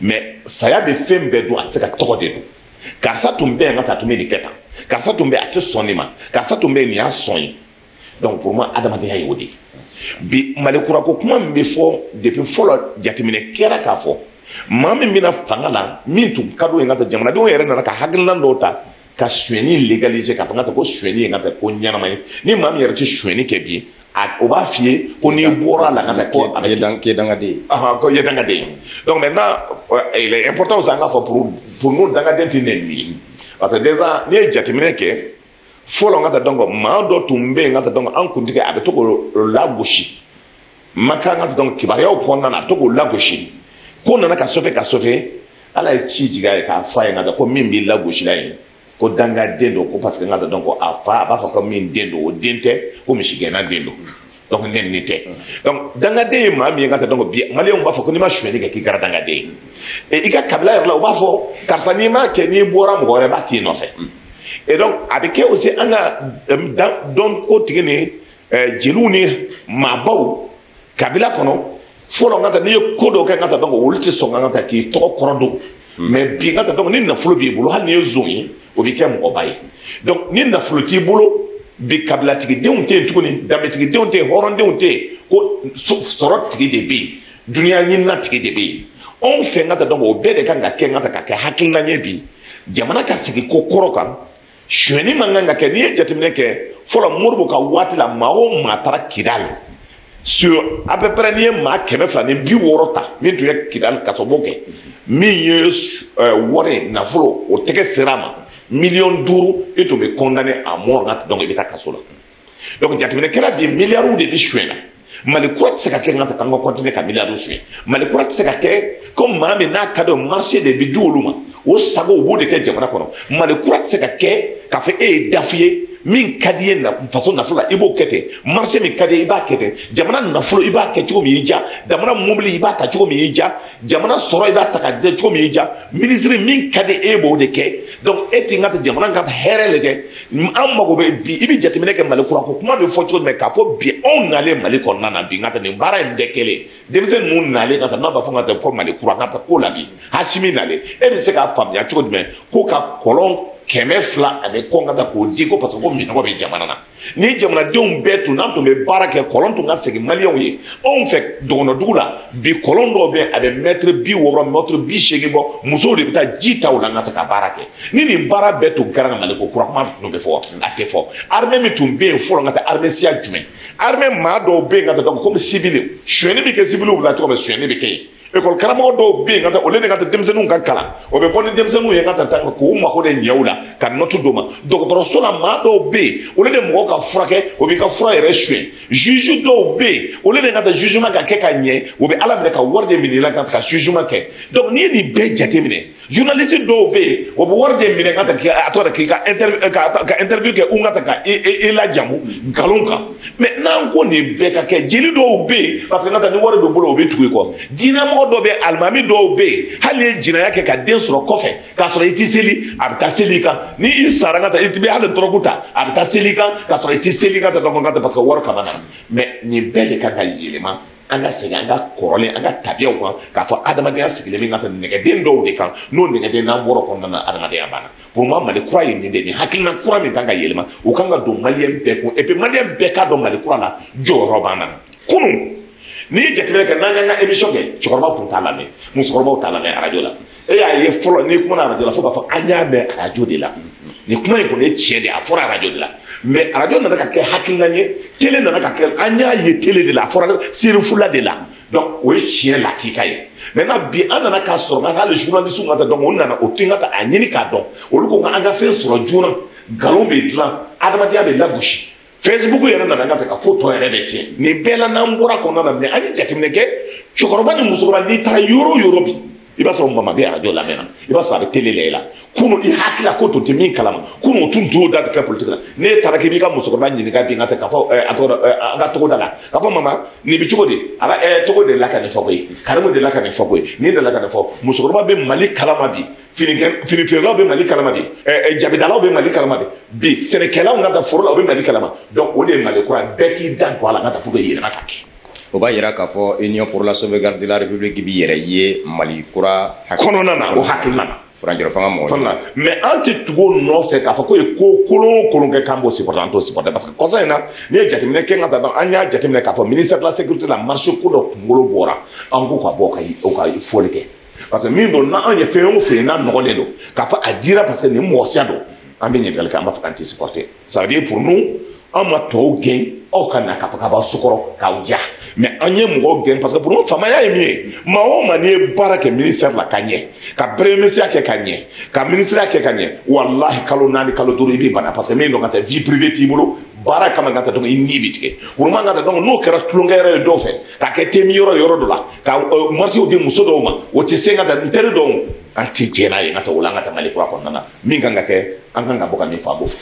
mais saya bɛ fɛn bɛɛ don a tɛ se ka tɔgɔ de don karisa tun bɛ yen n ka taa tun bɛ nin kɛ tan karisa tun bɛ a tɛ sɔn nin ma karisa tun bɛ yen nin y'a sɔn ye donc pour moi adamadenya y'o de ye bi malikura ko kuma min bɛ fɔ depuis fɔlɔ jateminɛ kɛra k'a fɔ maa min bɛna fanga la min tun ka d'o ye n ka taa jamanadenw yɛrɛ nana ka hakilina dɔw ta ka sonyɛni légaliser k'a fɔ n ka taa ko sonyɛni ye n ka taa ko ɲɛnama ye ni maa min yɛrɛ tɛ sonyɛni kɛ bi o b'a f'i ye ko n'i bɔra la n ka taa ko a bɛ kɛ dangaden ko ye dangaden ye donc maintenant il est important aussi an k'a fɔ pour nous dangaden tɛ nin ye parce que déjà n'i ye jateminɛ kɛ fɔlɔ n ka taa donc maa dɔ tun bɛ yen n ka taa donc an kuntigi a bɛ to k'o lagosi man kan ka taa donc kibaruyaw kɔnɔna na a bɛ to k'o lagosi ko nana ka sɔfɛ ala ye ci jigin a ye k'a fɔ a ye n ka taa ko min b'i lagosila yen ko dangaden don ko parce que n ka taa donc a fa a b'a fɔ ko min den don o den tɛ ko misigɛnna den don donc ne nin tɛ donc dangaden ye maa min ye n ka taa donc bi maliyɛnw b'a fɔ ko n'i ma sonyɛli kɛ k'i kɛra dangaden ye i ka kabila yɛrɛ la u b'a fɔ karisa n'i m'a kɛ n'i bɔra mɔgɔ wɛrɛ b'a k'i nɔfɛ et donc a bɛ kɛ aussi an ka dɔn ko tigi ni jeliw ni maabaw kabila kɔnɔ fɔlɔ n ka taa n'i ye ko dɔw kɛ n ka taa donc olu tɛ sɔn n ka taa k'i tɔgɔ kɔrɔ don mais bi n ka taa donc ni nafolo b'i bolo hali n'i ye zon ye o bɛ kɛ mɔgɔba ye donc ni nafolo t'i bolo bi kabilatigidenw tɛ yen tuguni danbetigidenw tɛ yen hɔrɔndenw tɛ yen ko sɔrɔ tigi de bɛ yen duniya ɲinina tigi de bɛ yen anw fɛ n ka taa donc o bɛɛ de kan ka kɛ n ka taa ka kɛ hakilina ye bi jamana ka segin ko kɔrɔ kan sonyɛni man kan ka kɛ n'i ye jateminɛ kɛ fɔlɔ moribo ka waati la maa o maa taara kidali sur à peu près n'i ye maa 200 ni 60 ta min tun ye kidali kasobon kɛ min ye wari nafolo o tɛgɛ sera a ma $5 e tun bɛ condamné à mort donc i bɛ taa kaso la donc jateminɛ kɛra bi miliyariw de bɛ suɲɛ la mali kura tɛ se ka kɛ n ka taa k'an ka continuer ka miliyariw suɲɛ mali kura tɛ se ka kɛ ko maa min n'a ka dɔn marché de bɛ di olu ma o sago o b'o de kɛ jamana kɔnɔ mali kura tɛ se ka kɛ k'a fɔ e ye dafi ye min ka di ye faso nafolo la i b'o kɛ ten marché min ka di ye i b'a kɛ ten jamana nafolo i b'a kɛ cogo min y'i ja jamana mobili i b'a ta cogo min y'i ja jamana sɔrɔ i b'a ta ka di cogo min y'i ja minisiri min ka di e b'o de kɛ donc e tɛ n ka taa jamana ka hɛrɛ le kɛ an mago bɛ bi i bɛ jateminɛ kɛ mali kura ko kuma bɛ fɔ cogo min k'a fɔ bi anw nalen mali kɔnɔna na bi n ka taa nin baara in bɛɛ kɛlen denmisɛnnin ninnu nalen ka taa n'a b'a fɔ n ka taa ko mali kura ka taa ko la bi hasimi nalen e bɛ se k'a faamuya cogo jumɛn ko ka kɔlɔn 200 a bɛ kɔn ka taa k'o di ko parce que ko minɔgɔ bɛ jamana na ni jamanadenw bɛɛ tun n'an tun bɛ baara kɛ kɔlɔn tun ka segin maliyɛnw ye anw fɛ dɔgɔnɔdugu la bi kɔlɔn dɔw bɛ a bɛ mètre 60 mètre 80 bɔ musow de bɛ taa ji ta o la n ka se ka baara kɛ ni nin baara bɛɛ tun kɛra ka mali ko kura kuma tun bɛ fɔ a tɛ fɔ armée min tun bɛ yen fɔlɔ n ka taa armée siya jumɛn armée maa dɔw bɛ yen ka taa donc comme civil sonyɛni bɛ kɛ civiliw la cogo min sonyɛni bɛ kɛ yen école karamɔgɔ dɔw bɛ yen ka taa olu de ka taa denmisɛnninw ka kalan o bɛ bɔ ni denmisɛnninw ye ka taa k'u mago de ɲɛ u la ka note d'o ma dɔgɔtɔrɔso la maa dɔw bɛ yen olu de mɔgɔw ka furakɛ o b'i ka fura yɛrɛ suɲɛ juge dɔw bɛ yen olu de ka taa jugement ka kɛ ka ɲɛ o bɛ ala minɛ ka wari de minɛ i la ka jugement kɛ donc n'i ye nin bɛɛ jateminɛ journaliste dɔw bɛ yen o bɛ wari de minɛ ka taa a tɔgɔ k'i ka interview kɛ u ka taa ka i lajamu nkalon kan mais n'an ko nin bɛɛ ka kɛ jeli dɔw bɛ yen parce que n'o tɛ ni wari bɛ bolo o bɛ tugu i kɔ diinɛmɔgɔ dɔw bɛ alimami dɔw bɛ yen hali n'i ye jinɛya kɛ ka den sɔrɔ kɔfɛ k'a sɔrɔ i tɛ seli a bɛ taa seli i kan ni i sara ka taa i bɛ hali dɔrɔgu ta a bɛ taa seli i kan k'a sɔrɔ i tɛ seli ka taa dɔrɔgu ka taa parce que wari kama na mais nin bɛɛ de kan ka yɛlɛma an ka segin an ka kɔrɔlen an ka tabiyaw kan k'a fɔ adamadenya sigilen bɛ ka taa nɛgɛden dɔw de kan n'o nɛgɛden n'an bɔra kɔnɔna na adamadenya banna pour moi mali kura ye nin de nin hakilina kura min kan ka yɛlɛma o kan ka don maliyɛn bɛɛ kun et puis maliyɛn bɛɛ k'a dɔn mali kura la jɔyɔrɔ b'an na kunun n'i ye jateminɛ kɛ n'an y'an ka émission kɛ cɛkɔrɔbaw tun t'a lamɛn musokɔrɔbaw t'a lamɛn radio la e y'a ye fɔlɔ n'i kumana radio la fo k'a fɔ an y'a mɛn radio de la nin kuma in kɔni ye tiɲɛ de ye a fɔra radio de la mais radio nana ka kɛ hakilina ye télé nana ka kɛ an y'a ye télé de la a fɔra sirifula de la donc o ye tiɲɛ lakika ye maintenant bi an nana k'a sɔrɔ nka hali journaliste ka taa donc olu nana o to yen ka taa a ɲini k'a dɔn olu ko an ka fɛn sɔrɔ joona nkalon bɛ dilan adamadenya bɛ lagosi Facebook yɛrɛ nana ka ka ko tɔ yɛrɛ bɛ tiɲɛ nin bɛɛ la n'an bɔra kɔnɔna na mais an ye jateminɛ kɛ cɛkɔrɔba ni musokɔrɔba n'i taara yɔrɔ o yɔrɔ bi i b'a sɔrɔ mama bɛ radio lamɛn na i b'a sɔrɔ a bɛ télé la i la kunun i hakilila ko tun tɛ min kalama kunun o tun t'o da kɛ politique la n'e taara k'i b'i ka musokɔrɔba ɲininka bi ka k'a fɔ a tɔgɔ an ka togoda la k'a fɔ mama nin bɛ cogo di a b'a togo de la ka nin fɔ koyi karimu de la ka nin fɔ koyi nin de la ka nin fɔ musokɔrɔba bɛ mali kalama bi fini feerelaw bɛ mali kalama bi jabidalaw bɛ mali kalama bi sɛnɛkɛlaw ka taa foro la o bɛ mali kalama donc o de ye mali kura bɛɛ k'i dan to a la n ka taa pour que yɛlɛma ka kɛ o b'a yira k'a fɔ Union pour la sauvegarde de la République bi yɛrɛ ye Mali kura kɔnɔna na o hakilina na Faransɛ fanga mɔgɔ mais an tɛ tugu nɔfɛ k'a fɔ ko ye ko kolon kolon kɛ k'an b'o supporter an t'o supporter parce que kɔsa in na n'i ye jateminɛ kɛ ka taa dɔn an y'a jateminɛ k'a fɔ ministère de la sécurité la marché ko dɔ kunkolo bɔra an ko ka bɔ ka fɔli kɛ parce que min don n'an ye fɛn o fɛn n'a nɔgɔlen don k'a fɔ a dira parce que nin mɔgɔsiya don an bɛ ɲininkali kɛ an b'a fɔ k'an tɛ supporter ça veut dire pour nous an ma tɔw gɛn aw ka na k'a fɔ k'a b'aw sukɔrɔ k'aw ja mais an ye mɔgɔw gɛn parce que pour nous faamaya ye min ye maa o maa n'i ye baara kɛ ministère la ka ɲɛ ka premier ministère kɛ ka ɲɛ ka ministère kɛ ka ɲɛ walahi kalo 4 kalo 5 i b'i bana parce que min don ka tɛ vie privée t'i bolo baara kama ka tɛ donc i ni bi tigɛ pour moi ka tɛ donc n'o kɛra tulonkɛ yɛrɛ ye dɔw fɛ k'a kɛ temi yɔrɔ dɔ la ka marché di muso dɔw ma o tɛ se ka tɛ n teri dɔw an tɛ jɛn n'a ye ka tɛ o la an ka tɛ Mali kura kɔnɔna na min kan ka kɛ an kan ka bɔ ka min fɔ a b'o fɔ.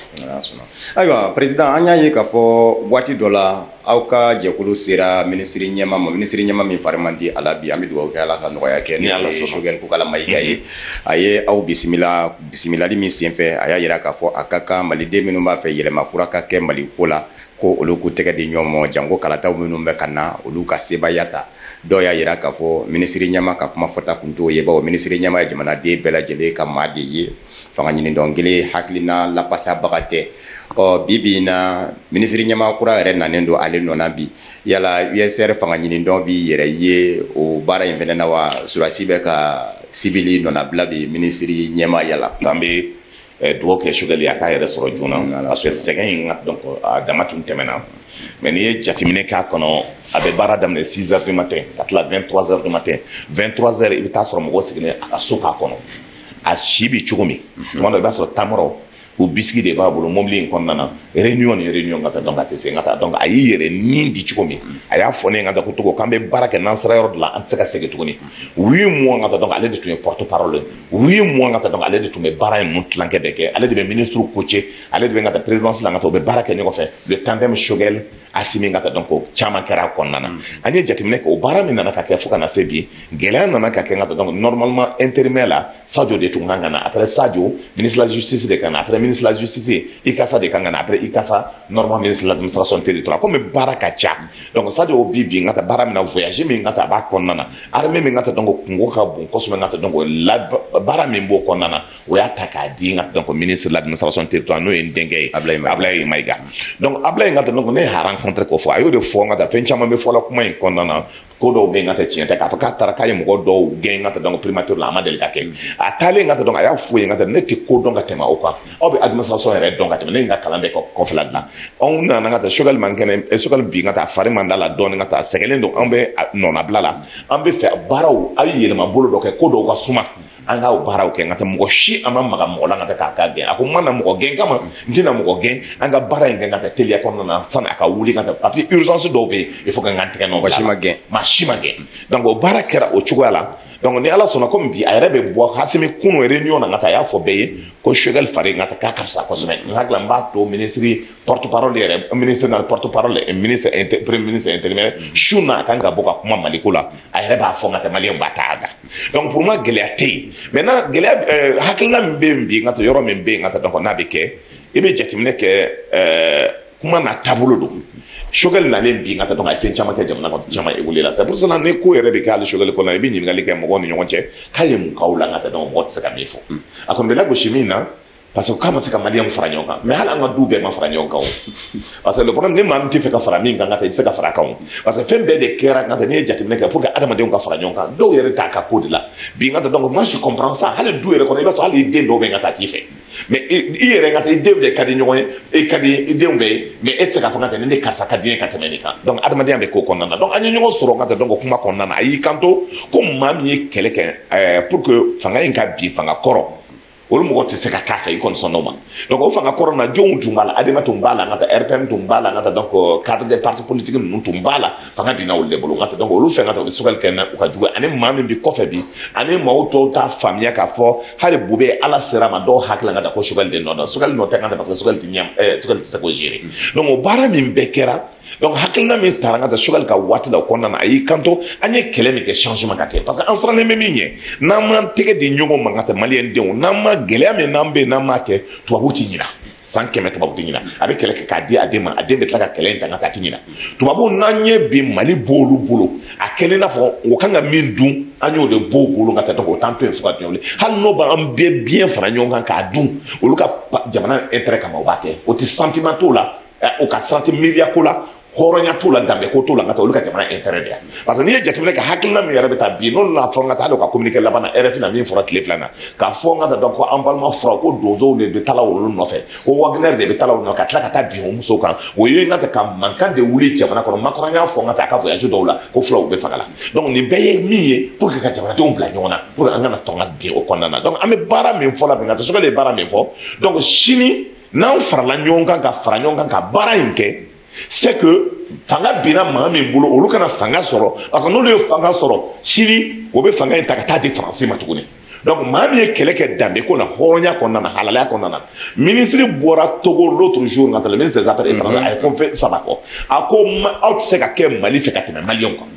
Ayiwa président an y'a ye k'a fɔ waati dɔ la aw ka jɛkulu sera ministre ɲɛma ma ministre ɲɛma min fari man di a la bi an bɛ dugawu kɛ Ala ka nɔgɔya kɛ ni Ala sɔnna Choguel Kokala Mayiga ye a ye aw bisimilali min senfɛ a y'a yira k'a fɔ a ka kan maliden minnu b'a fɛ yɛlɛma kura ka kɛ Mali ko la ko olu k'u tɛgɛ di ɲɔgɔn ma janko kalataw minnu bɛ ka na olu ka sebaya ta dɔw y'a yira k'a fɔ ministre ɲɛma ka kuma fɔta kun t'o ye bawo ministre ɲɛma ye jamanaden bɛɛ lajɛlen ka maa de ye fanga ɲini dɔnkelen hakilina lapasabaga tɛ bi bi in na ministre ɲɛma kura yɛrɛ nanen don ale nɔna bi yala USR fanga ɲini dɔn bi yɛrɛ ye o baara in fɛnɛ na wa surasi bɛ ka sibili nɔnabila bi ministre ɲɛma yala an bɛ dugawu kɛ Choguel a k'a yɛrɛ sɔrɔ joona parce que sɛgɛn in donc a dama tun tɛmɛna mais n'i ye jateminɛ k'a kɔnɔ a bɛ baara daminɛ 6 heures du matin ka tila 23 heures du matin 23 heures i bɛ taa sɔrɔ mɔgɔ sigilen a ka so k'a kɔnɔ a si bɛ cogo min tuma dɔ i b'a sɔrɔ tamarɔ o bisigi de b'a bolo mobili in kɔnɔna na réunion ni réunion ka taa donc a tɛ se ka taa donc a y'i yɛrɛ nin di cogo min a y'a fɔ ne ye ka taa ko togo k'an bɛ baara kɛ n'an sera yɔrɔ dɔ la an tɛ se ka segin tuguni 8 mois ka taa donc ale de tun ye porte parole 8 mois ka taa donc ale de tun bɛ baara in ninnu tilankɛ bɛɛ kɛ ale de bɛ ministre coaché ale de bɛ ka taa présidence la ka taa o bɛ baara kɛ ɲɔgɔn fɛ le tandem Choguel Assimi ka taa donc o caman kɛra a kɔnɔna na an ye jateminɛ kɛ o baara min nana ka kɛ fo ka na se bi gɛlɛya nana ka kɛ ka taa donc normalement intérimaire la Sadio de tun kan ka na après Sadio ministre de la justice de kan na après ministre de la justice ICASA de kan ka na après ICASA normalement ministre de l'administration territoriale comme baara ka ca donc Sadio bi ka taa baara min na voyager min ka taa a b'a kɔnɔna na armée min ka taa donc kungo ka bon kosɛbɛ ka taa donc baara min b'o kɔnɔna na o y'a ta k'a di ka taa donc ministre de l'administration territoriale n'o ye n denkɛ ye Ablaye Mayiga donc Ablaye ka taa donc ne rencontré ko fɔ a y'o de fɔ ka taa fɛn caman bɛ fɔla kuma in kɔnɔna na ko dɔw bɛ yen ka tɛ tiɲɛ tɛ k'a fɔ k'a taara k'a ye mɔgɔ dɔw gɛn ka taa donc primature la a ma deli ka kɛ a taalen ka taa donc a y'a fɔ yen ka taa ne tɛ ko dɔn ka tɛmɛ o kan aw bɛ administration yɛrɛ dɔn ka tɛmɛ ne ye n ka kalan bɛɛ kɔfɛla dilan anw nana ka taa Choguel man kɛnɛ Choguel bi ka taa fari man da la dɔɔni ka taa sɛgɛlen don an bɛ nɔnabila la an bɛ fɛ baaraw a ye yɛlɛma bolo dɔ kɛ ko dɔw ka suma an ka baaraw kɛ ka taa mɔgɔ si an ma maga mɔgɔ la ka taa k'a gɛn a ko n mana mɔgɔ gɛn kama n tɛna mɔgɔ gɛn an ka baara in kɛ ka taa teliya kɔnɔna na sani a ka wuli ka taa papier urgence dɔw bɛ yen il faut que n ka n tɛgɛ nɔ bila maa si ma gɛn donc o baara kɛra o cogoya la donc ni Ala sɔnna komi bi a yɛrɛ bɛ bɔ Assimi kunun réunion na ka taa a y'a fɔ bɛɛ ye ko Choguel fari ka taa k'a ka fisa kosɛbɛ n hakili la n b'a to ministre porte parole yɛrɛ ministre na porte parole ministre premier ministre intérimaire su na a kan ka bɔ ka kuma Mali ko la a yɛrɛ b'a fɔ ka tɛmɛ maliyɛnw b'a ta a da donc pour moi gɛlɛya tɛ yen maintenant gɛlɛya hakilina min bɛ yen bi ka taa yɔrɔ min bɛ yen ka taa donc n'a bɛ kɛ i bɛ jateminɛ kɛ kuma n'a taabolo don Choguel nalen bi ka taa donc a ye fɛn caman kɛ jamana kɔnɔ caman évolué la c'est pour cela ni ko yɛrɛ bɛ kɛ hali Choguel kɔnɔ i bɛ ɲininkali kɛ mɔgɔw ni ɲɔgɔn cɛ k'a ye mun k'aw la ka taa donc mɔgɔ tɛ se ka min fɔ a kɔni bɛ lagosi min na parce que k'a ma se ka maliyɛnw fara ɲɔgɔn kan mais hali an ka du bɛɛ ma fara ɲɔgɔn kan o parce que le problème ni maa min tɛ fɛ ka fara min kan ka taa i tɛ se ka fara a kan o parce que fɛn bɛɛ de kɛra ka taa n'i ye jateminɛ kɛ pour que adamadenw ka fara ɲɔgɔn kan dɔw yɛrɛ t'a ka ko de la bi ka taa donc moi je comprends ça hali du yɛrɛ kɔnɔ i b'a sɔrɔ hali i den dɔw bɛ ka taa t'i fɛ mais i yɛrɛ ka taa i denw de ka di ɲɔgɔn ye e ka di i denw bɛɛ ye mais e tɛ se k'a fɔ ka taa ni ne karisa ka di ye ka tɛmɛ nin kan donc adamadenya bɛ k'o kɔnɔna na donc an ye ɲɔgɔn sɔrɔ ka taa donc kuma kɔnɔna na a y'i kanto ko maa min ye kɛlɛ kɛ pour que fanga in ka bin fanga kɔrɔ olu mɔgɔ tɛ se ka k'a fɛ i kɔni sɔnn'o ma donc o fanga kɔrɔ na jɔnw tun b'a la ADEMA tun b'a la n ka taa RPM tun b'a la n ka taa donc cadre des partis politiques ninnu tun b'a la fanga binna olu de bolo n ka taa donc olu fɛ ka taa u bɛ Choguel kɛ na u ka jugu ani maa min bɛ kɔfɛ bi ani maaw tɔw t'a faamuya k'a fɔ hali Bube Ala sera ma dɔw hakili la ka taa ko Choguel de nɔ don Choguel nɔ tɛ ka taa parce que Choguel tɛ se k'o gérer donc o baara min bɛɛ kɛra donc hakilina min taara ka taa Choguel ka waati la o kɔnɔna na a y'i kanto an ye kɛlɛ min kɛ changement ka kɛ parce que an sirannen bɛ min ɲɛ n'an m'an tɛgɛ di ɲɔgɔn ma ka taa maliyɛn denw n'an ma gɛlɛya min n'an bɛ yen n'an m'a kɛ tubabuw tɛ ɲina 100 tubabu tingina avec kɛlɛ k'a di a den ma a den bɛ tila ka kɛlɛ in ta ka taa tingina tubabu n'an ye bi Mali b'olu bolo a kɛlen n'a fɔ o kan ka min dun an y'o de b'o bolo ka taa donc o t'an to yen fo ka diɲɛ wuli hali n'o b'an bɛɛ biɲɛ fara ɲɔgɔn kan k'a dun olu ka jamana intérêt kama o b'a kɛ o tɛ sentiment t'o la o ka senti miliya ko la hɔrɔnya t'o la danbe ko t'o la ka taa olu ka jamana intérêt de ya parce que n'i ye jateminɛ kɛ hakilina min yɛrɛ bɛ taa bi n'olu n'a fɔ n ka taa hali o ka communiqué laban na RFI na min fɔra tile fila na k'a fɔ n ka taa donc ko an balima fura ko donsow de bɛ taa olu nɔfɛ ko Wagner de bɛ taa olu nɔfɛ ka tila ka taa bin o musow kan o ye n ka ka mankan de wuli jamana kɔnɔ Macron y'a fɔ n ka taa a ka voyage dɔw la ko fulaw bɛ faga la donc nin bɛɛ ye min ye pour que ka jamanadenw bila ɲɔgɔn na pour que an kana tɔn ka bin o kɔnɔna na donc an bɛ baara min fɔ la bi nka Sogɛli ye baara min fɔ donc sini n'an farala ɲɔgɔn kan ka fara ɲɔgɔn kan ka baara in kɛ c'est que fanga bina maa min bolo olu kana fanga sɔrɔ parce que n'olu ye fanga sɔrɔ sini o bɛ fanga in ta ka taa di Faransi ma tuguni donc maa min ye kɛlɛ kɛ danbe ko la hɔrɔnya kɔnɔna na halalaya kɔnɔna na ministre bɔra Togo l'autre jour nka le ministre des affaires étrangères a ye conférence saba kɔ a ko aw tɛ se ka kɛ Mali fɛ ka tɛmɛ maliyɛnw kan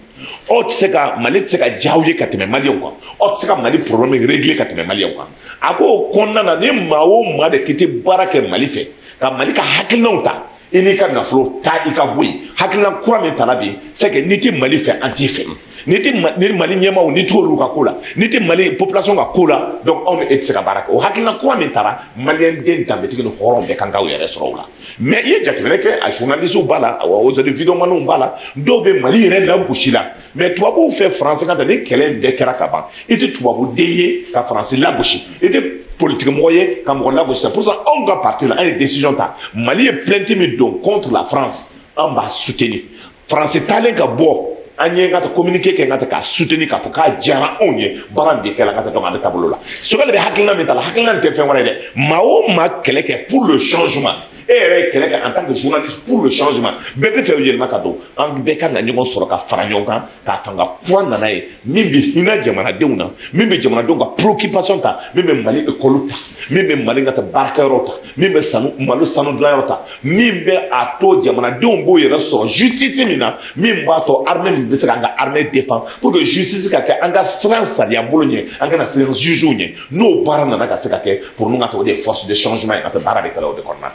aw tɛ se ka Mali tɛ se ka diya aw ye ka tɛmɛ maliyɛnw kan aw tɛ se ka Mali problème régler ka tɛmɛ maliyɛnw kan a ko o kɔnɔna na ni maa o maa de k'i tɛ baara kɛ Mali fɛ ka Mali ka hakilinaw ta i n'i ka nafolo ta i ka bɔ yen hakilina kura min tala bi c'est que n'i tɛ Mali fɛ an t'i fɛ n'i tɛ Mali ɲɛmaaw n'i t'olu ka ko la n'i tɛ Mali population ka ko la donc anw ni e tɛ se ka baara kɛ o hakilina kura min taara maliyɛn den danbetigi ni hɔrɔn bɛɛ kan k'aw yɛrɛ sɔrɔ o la mais i ye jateminɛ kɛ a journalistes b'a la aujourd'hui vidéomaniw b'a la dɔw bɛ Mali yɛrɛ lagosi la mais tubabuw fɛ France kan ni kɛlɛ in bɛɛ kɛra ka ban i tɛ tubabuden ye ka France lagosi i tɛ politique mɔgɔ ye ka mɔgɔ lagosi c'est pour ça anw ka parti la an ye décision ta Mali ye plainte min don contre la France an b'a soutenir France taalen ka bɔ an ye ka communiquer kɛ ka k'a soutenir k'a fɔ k'a diyara anw ye baara de kɛla ka donc an bɛ taabolo la Sogɛli bɛ hakilina min ta la hakilina nin tɛ fɛn wɛrɛ ye dɛ maa o maa kɛlɛ kɛ pour le changement e yɛrɛ ye kɛlɛ kɛ en tant que journaliste pour le changement bɛɛ bɛ fɛ o yɛlɛma ka don an bɛɛ kan ka ɲɔgɔn sɔrɔ ka fara ɲɔgɔn kan k'a fanga kura nana ye min bɛ hinɛ jamanadenw na min bɛ jamanadenw ka préoccupation ta min bɛ Mali école ta min bɛ Mali ka baarakɛyɔrɔ ta min bɛ Mali sanu dilanyɔrɔ ta min bɛ a to jamanadenw b'o yɛrɛ sɔrɔ justice min na min b'a to armée min bɛ se k'an ka armée défend pour que justice ka kɛ an ka siran sariya bolo ɲɛ an kana siran jugew ɲɛ n'o baara nana ka se ka kɛ pour nous ka to o de force de changement ye ka taa baara de kɛla o de kɔnɔna na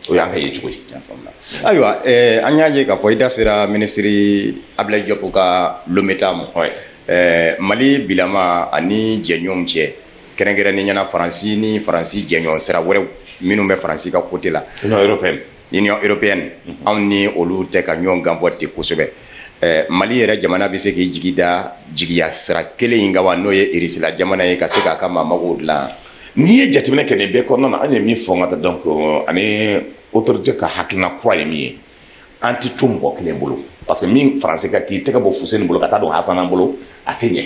o y'an ka ye cogo ye ayiwa an y'a ye k'a fɔ i da sera minisiri Ablaye Diop ka lometa ma Mali bilama ani jɛɲɔgɔnw cɛ kɛrɛnkɛrɛnnenya Faransi ni Faransi jɛɲɔgɔn sira wɛrɛw minnu bɛ Faransi ka côté la Union européenne anw ni olu tɛ ka ɲɔgɔn ganbɔ ten kosɛbɛ Mali yɛrɛ jamana bɛ se k'i jigi da jigiya sira kelen in kan wa n'o ye Irisila jamana ye ka se k'a ka maamaw dilan n'i ye jateminɛ kɛ nin bɛɛ kɔnɔna na an ye min fɔ n ka taa donc ani autorité ka hakilina kura ye min ye an tɛ to mɔgɔ kelen bolo parce que min Faransi ka k'i tɛgɛ bɔ Fuseni bolo ka taa don Hasana bolo a tɛ ɲɛ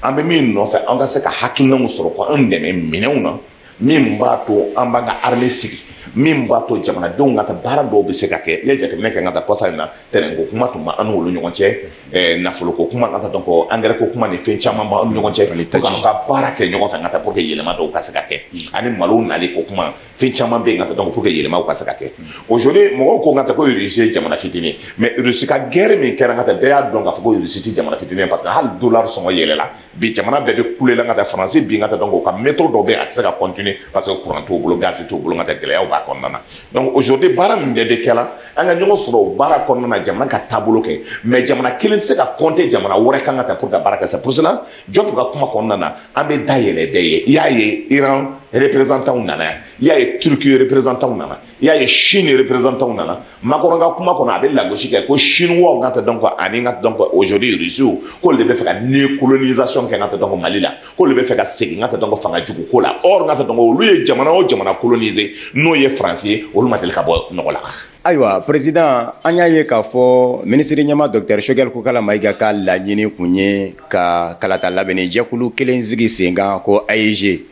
an bɛ min nɔfɛ an ka se ka hakilinaw sɔrɔ ko an dɛmɛ minɛnw na min b'a to an b'an ka armée sigi min b'a to jamanadenw ka taa baara dɔw bɛ se ka kɛ i ye jateminɛ kɛ n ka taa kɔsa in na terrain ko kuma tun b'an n'olu ɲɔgɔn cɛ nafolo ko kuma ka taa donc engrais ko kuma ni fɛn caman b'an ni ɲɔgɔn cɛ pour que an ka baara kɛ ɲɔgɔn fɛ ka taa pour que yɛlɛma dɔw ka se ka kɛ ani malo nali ko kuma fɛn caman bɛ yen ka taa donc pour que yɛlɛmaw ka se ka kɛ aujourd'hui mɔgɔw ko n ka taa ko Russie ye jamana fitinin mais Russie ka guerre min kɛra n ka taa bɛɛ y'a dɔn k'a fɔ ko Russie tɛ jamana fitinin parce que hali dollar sɔngɔ yɛlɛla bi jamana bɛɛ bɛ kulela n ka taa Faransi bi n ka taa donc o ka métro dɔw bɛ yen a tɛ se ka continuer parce que courant t'u bolo gaz t'u bolo n ka taa gɛlɛyaw b'a kɔnɔna na donc aujourd'hui baara min bɛɛ bɛ kɛla an ka ɲɔgɔn sɔrɔ o baara kɔnɔna na jamana ka taabolo kɛ mais jamana kelen tɛ se ka compter jamana wɛrɛ kan ka taa pour ka baara kɛ c'est pour cela Diop ka kuma kɔnɔna na an bɛ dayɛlɛ bɛɛ ye i y'a ye Iran représentant nana yan i y'a ye Turquie représentant nana i y'a ye Chine représentant nana Macron ka kuma kɔnɔ a bɛ lagosi kɛ ko chinois ka taa donc ani ka donc aujourd'hui Russie k'olu de bɛ fɛ ka décolonisation kɛ ka taa donc Mali la k'olu de bɛ fɛ ka segin ka taa donc fanga jugu ko la or ka taa donc olu ye jamana o jamana colonisé n'o ye France ye olu ma deli ka bɔ nɔgɔ la. Ayiwa président an y'a ye k'a fɔ minisiri ɲɛma Dr Sogɛli Kokala Mayiga ka laɲini kun ye ka kalata labɛnni jɛkulu kelen sigi sen kan ko AEG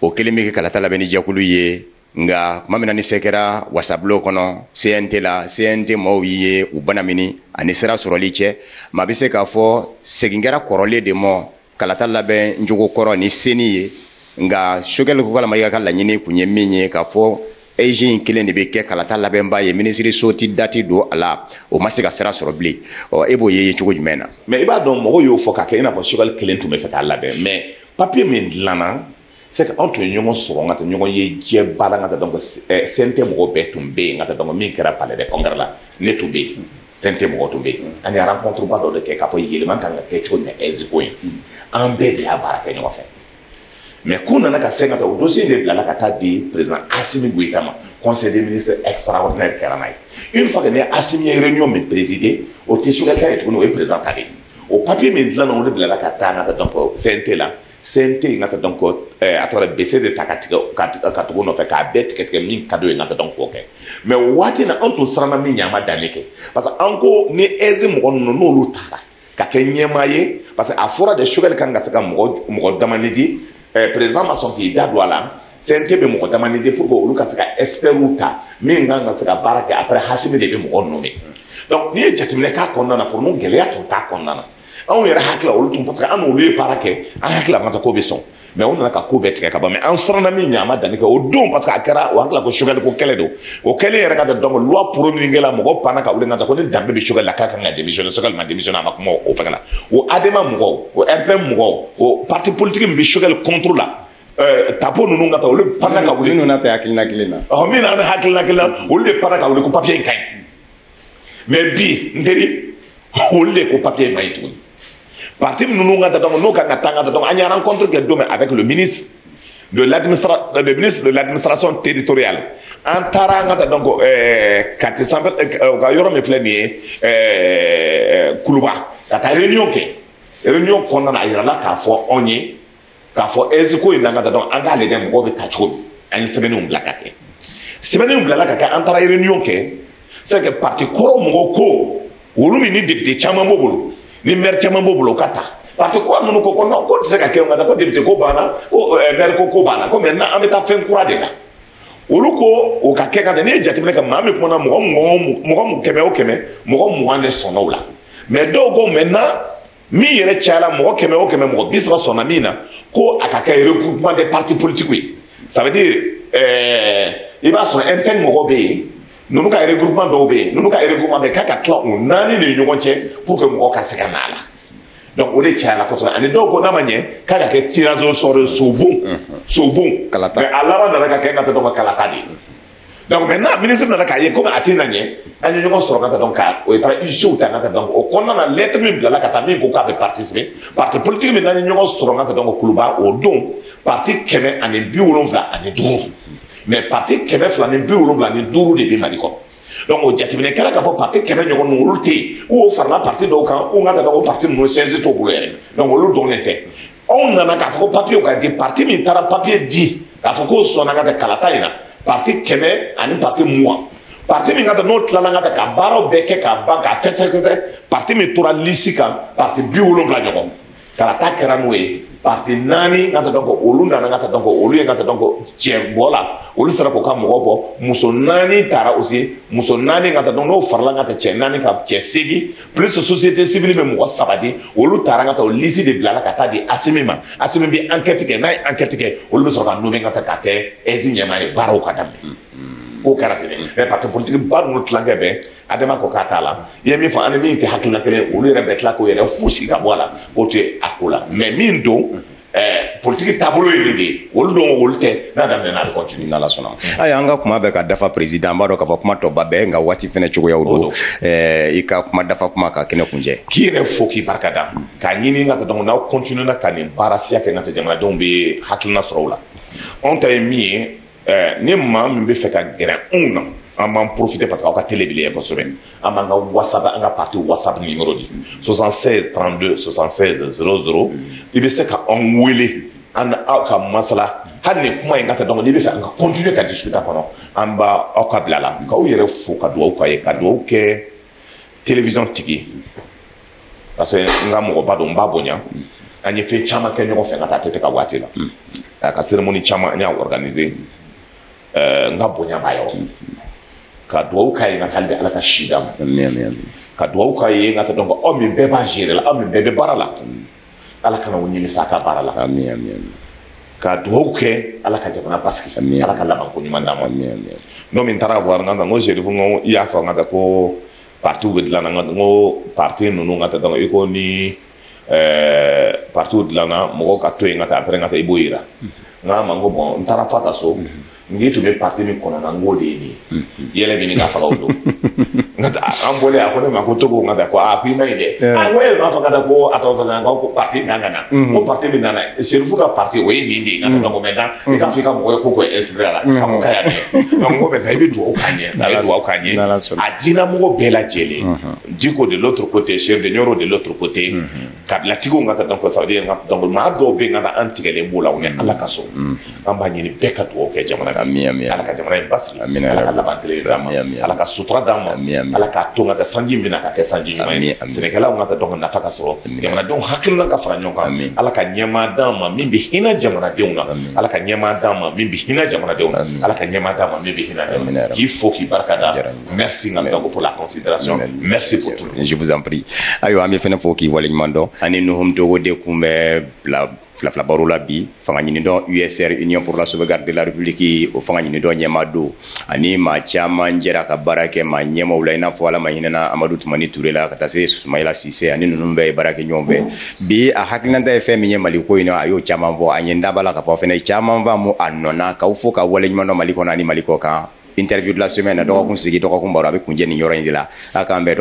o kelen bɛ kɛ kalata labɛnni jɛkulu ye nka tuma min na ni se kɛra wasabulon kɔnɔ CNT la CNT maaw ye u banamini ani sira sɔrɔli cɛ maa bɛ se k'a fɔ segin kɛra kɔrɔlen de ma kalata labɛn jogo kɔrɔ ni seni ye nka Sogɛli Kokala Mayiga ka laɲini kun ye min ye k'a fɔ AEG in kelen de bɛ kɛ kalata labɛnba ye minisiri so ti dati don a la o ma se ka sira sɔrɔ bilen e b'o ye cogo jumɛn na. mais i b'a dɔn mɔgɔw y'o fɔ k'a kɛ i n'a fɔ Sogɛli kelen tun bɛ fɛ k'a labɛn mais papier min dilanna c'est que entre ɲɔgɔn sɔrɔ ŋa ta ɲɔgɔn ye jɛ baara ŋa ta donc CNT mɔgɔ bɛɛ tun bɛ yen ŋa ta donc min kɛra palais des congrès la ne tun bɛ yen CNT mɔgɔ tun bɛ yen an ye rencontre ba dɔ de kɛ k'a fɔ yɛlɛma kan ka kɛ cogo min ESI ko in an bɛɛ de y'a baara kɛ ɲɔgɔn fɛ mais k'u nana ka se ŋa ta o dossier de bilala ka taa di président Assimi Goïta ma conseil des ministres extraordinaire kɛra n'a ye une fois que ne Assimi ye réunion min présider o tɛ Sugarkɛ ye tuguni o ye président ta de ye o papier min dilanna o de bilala ka taa ŋa ta donc CNT la CNT ŋa ta donc a tɔgɔ BC de ta ka tigɛ ka tugu nɔfɛ k'a bɛɛ tigɛ tigɛ min ka d'o ye ŋa ta donc k'o kɛ mais o waati na an tun siranna min ɲɛ an ma danne kɛ parce que an ko ni ESI mɔgɔ ninnu n'olu taara ka kɛ ɲɛmaa ye parce que a fɔra de Sugarkɛ kan ka se ka mɔgɔ damani di président ma sɔn k'i da don a la CNT bɛ mɔgɔ damani di pour que olu ka se ka experts ta min kan ka se ka baara kɛ après Assimi de bɛ mɔgɔ nommé donc n'i ye jateminɛ k'a kɔnɔna na pour nous gɛlɛya tun t'a kɔnɔna na anw yɛrɛ hakili la olu tun parce que an n'olu ye baara kɛ an hakili la ko bɛ sɔn mais o nana ka ko bɛɛ tigɛ ka ban mais an siranna min ɲɛ an ma danni kɛ o don parce que a kɛra o hakili la ko Sugarkɛ ko kɛlɛ don o kɛlen yɛrɛ ka donc loi promulguée la mɔgɔ panna ka wuli ka ko ni danbe bɛ Sugarkɛ la k'a kan ka démissionner Sugarkɛ ma démissionner a ma kuma o fɛngɛ la o ADEMA mɔgɔw o RPM mɔgɔw o parti politique min bɛ Sugarkɛ contre la tapo ninnu ka taa olu panna ka wuli ninnu na tɛ hakilina kelen na min na hakilina kelen na olu de panna ka wuli ko papier in ka ɲi mais bi n teri olu de ko papier in ma ɲi tuguni parti nous n'avons pas rencontré avec le ministre de l'administration territoriale. En taranga donc kati sample ka yoro me fleni kuluba kata réunion konna na yira ka fo onye ka fo eziko inanga donc anga le dem go be tacho ani semaine blakake semaine blakake en tara réunion ke c'est que parti ko mo ko wolu ni député chama mobolo ni maire chama mobolo kata parce que quoi nous ko non ko se ka ke ngata ko député ko bana ko maire ko bana ko maintenant on est fait courage là wolu ko o ka ke kata ni jatimene ka mame ko na mo keme o keme mo ne sono la mais do go maintenant mi yere chala mo keme o keme mo bisra sona mina ko akaka regroupement des partis politiques oui ça veut dire il va son M5 mo be nous ka regroupement do be nous ka regroupement de kaka tla on nani ni nyonche pour que mo ka seka nala donc on est chala ko so ani do ko na manye kaka ke tirazo sore sobon kalata mais alaba na ka kenga to kalata di donc maintenant ministre na ka ye comme atina nye ani nyongo soro kata donc o etra issue ta kata donc o konna na lettre min bla kata min ko ka be participer parti politique min na nyongo soro kata donc kuluba o don parti keme ani biwolonvla ani duru mais parti keme fla ni biwolonvla ani duru de bi mariko donc o jatimine kala ka fo parti keme nyongo nuluté ou farla parti do kan o ngata donc parti no chaise to bulere donc o lu donete on nana ka fo papier ka di parti min tara papier di ka fo ko sona ngata kalata ina parti keme ani parti moi parti mi ngata no tlala ngata ka baro beke ka banka fese parti mi tora lisika parti biwolo bla nyoko kala takera noe parti nani ngata donc olu nana ngata donc olu ngata donc bola olu sara ko ka mogobo muso nani tara aussi muso nani ngata donc no farla ngata nani ka segi plus société civile be mo sabati olu tara ngata o lisi de blala kata di Assimi bi enquête ke na enquête ke olu be sora no be ngata ka ke ezinyema e baro ka dambe o karatene mais parti politique ba no tlange be adema ko kata la yemi fa anemi te hakila kele olu rebe tla ko yere fusi ka bola o te akula mais min do politique tabolo yindi olu do wolte na dambe na continue na la sona ay anga kuma be ka dafa president ba do ka kuma to babe nga wati fene chugo yawdo i ka kuma dafa kuma ka kene kunje kire foki barkada ka nyini ngata donc na continue na kanin barasia ke ngata jamana don be hakilna sorola on ta mi ni ma min be fait ka gɛrɛ anw na an b'an profiter parce que aw ka télé bi ye kosɛbɛ an b'an ka whatsapp an ka parti whatsapp numéro di 76 32 76 00 i bɛ se ka an wele an aw ka masala hali ni kuma in ka ta donc n'i bɛ fɛ an ka continuer ka discuter kɔnɔ an b'a aw ka bila la k'aw yɛrɛ fo ka dugawu k'a ye ka dugawu kɛ télévision tigi parce que n ka mɔgɔba don n b'a bonya an ye fɛn caman kɛ ɲɔgɔn fɛ ka taa tɛ ka waati la a ka cérémonie caman an y'a organiser nga bonya ba yo ka duwawu ka ye nga kalbe ala ka shida ka duwawu ka ye nga ta donc o mi be ba gérer la o mi be barala ala kana woni mi saka barala amen ka duwawu ke ala ka jabana paski ala ka laban ko nyuma ndama no min tara voir nga ngo jeri fu ngo ya fa nga ko partout de la nga ngo parti no nga ta donc iko ni partout de la na mo ka to nga ta après nga ta iboira nga mango bon ntara fata so ngi to be parti mi kono na ngode ni yele bi ni ka faga udo ngata ambole akone ma ko togo ngata ko a ku mai de a ngoel ma faga ko ato faga ko parti ngana ko parti bi nana serifu ka parti we ni ndi ngata ko meda e ka fika mo ko esbrala ka mo kaya ne ngo be na bi do kanye na do kanye a dina mo bela jele diko de l'autre côté chef de nyoro de l'autre côté ka la tigo ngata donc ça veut dire ngata donc ma do be ngata antigele bola on ala kaso amba ni beka to ke jamana ala ka jamana basri ala ka labantele dama ala ka sutura dama ala ka tonga ta sanji bina ka sanji nyuma senekala ngata donc na faka so jamana donc hakilna ka fara nyonka ala ka nyama dama min bi hina jamana deuna ala ka nyama dama min bi hina jamana deuna ala ka nyama dama min bi hina deuna qu'il faut qui barkada merci ngam pour la considération merci pour tout je vous en prie ayo ami fena fo ki wala mando ani no hum to de kumbe la barola bi fanga nyini do USR Union pour la sauvegarde de la République o fanga nyini do nyema do ani ma chama njera ka barake ma nyema ulaina fo ala ma hinena Amadou Toumani Touré la kata se Soumaïla Cissé ani numbe barake nyombe bi a hakilanda FM nyema liko ina ayo chama vo anyenda bala ka fo fena chama va mo anona ka ufo ka wala nyima no maliko nani maliko ka interview de la semaine do ko sigi do ko mbaro be kunje ni nyoro ndila akambe